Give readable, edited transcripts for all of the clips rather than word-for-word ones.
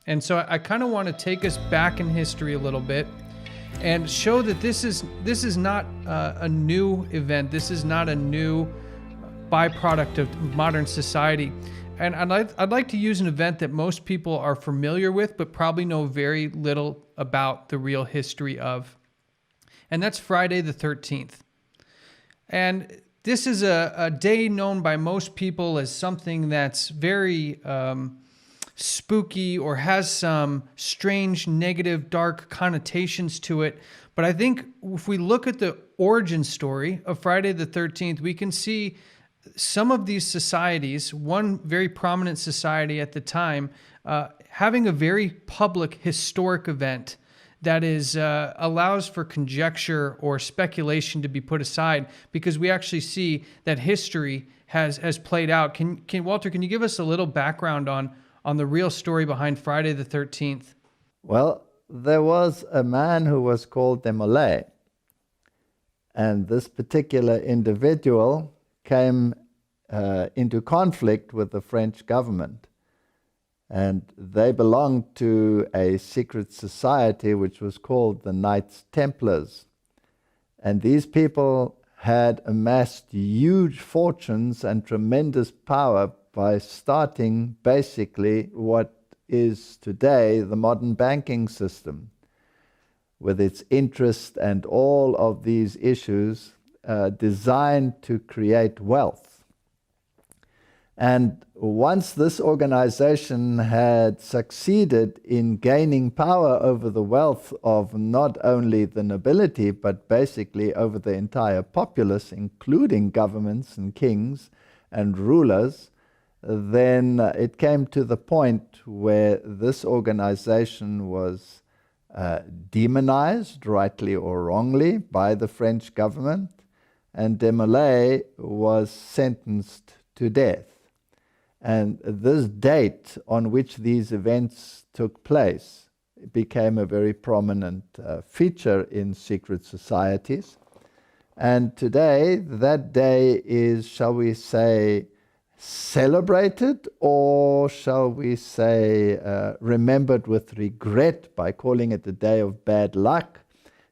And so I kind of want to take us back in history a little bit and show that this is not a new event. This is not a new byproduct of modern society. And I'd like to use an event that most people are familiar with, but probably know very little about the real history of. And that's Friday the 13th. And this is a day known by most people as something that's very spooky or has some strange, negative, dark connotations to it. But I think if we look at the origin story of Friday the 13th, we can see some of these societies, one very prominent society at the time, having a very public historic event that is allows for conjecture or speculation to be put aside, because we actually see that history has played out. Can Walter, can you give us a little background on the real story behind Friday the 13th? Well, there was a man who was called Demolay, and this particular individual came into conflict with the French government. And they belonged to a secret society which was called the Knights Templars. And these people had amassed huge fortunes and tremendous power by starting basically what is today the modern banking system, with its interest and all of these issues designed to create wealth. And once this organization had succeeded in gaining power over the wealth of not only the nobility, but basically over the entire populace, including governments and kings and rulers, then it came to the point where this organization was demonized, rightly or wrongly, by the French government, and Demolay was sentenced to death. And this date on which these events took place became a very prominent feature in secret societies. And today, that day is, shall we say, celebrated, or shall we say remembered with regret by calling it a day of bad luck,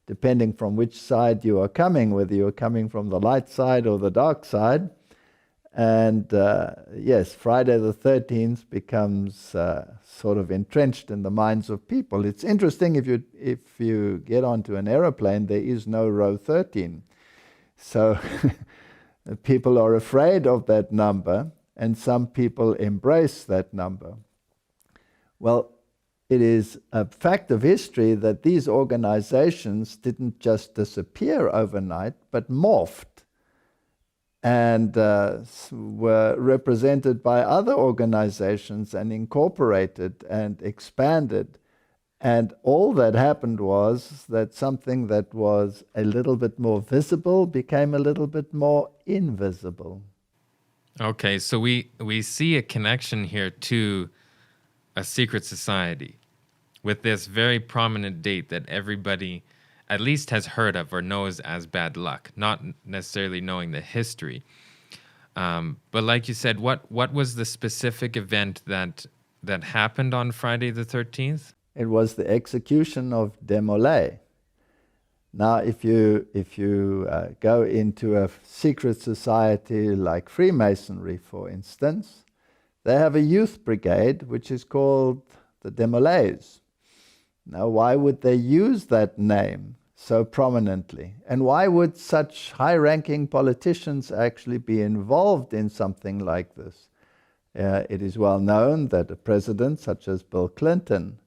depending from which side you are coming, whether you are coming from the light side or the dark side. And yes, Friday the 13th becomes sort of entrenched in the minds of people. It's interesting, if you get onto an aeroplane, there is no row 13. So people are afraid of that number, and some people embrace that number. Well, it is a fact of history that these organizations didn't just disappear overnight, but morphed and were represented by other organizations and incorporated and expanded. And all that happened was that something that was a little bit more visible became a little bit more invisible. Okay, so we see a connection here to a secret society with this very prominent date that everybody at least has heard of or knows as bad luck, not necessarily knowing the history. But like you said, what was the specific event that happened on Friday the 13th? It was the execution of Demolay. Now, if you go into a secret society like Freemasonry, for instance, they have a youth brigade which is called the Demolays. Now, why would they use that name so prominently? And why would such high-ranking politicians actually be involved in something like this? It is well known that a president such as Bill Clinton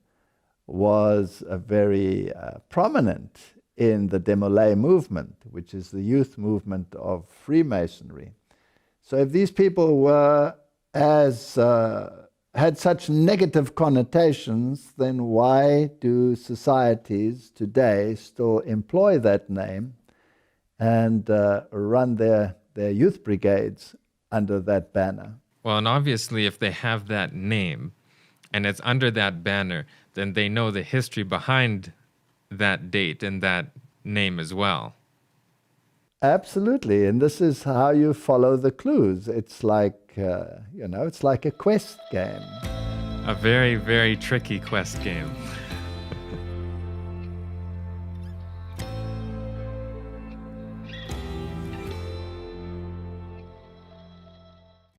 was very prominent in the Demolay movement, which is the youth movement of Freemasonry. So if these people were had such negative connotations, then why do societies today still employ that name and run their youth brigades under that banner? Well, and obviously if they have that name and it's under that banner, then they know the history behind that date and that name as well. Absolutely, and this is how you follow the clues. It's like, it's like a quest game. A very, very tricky quest game.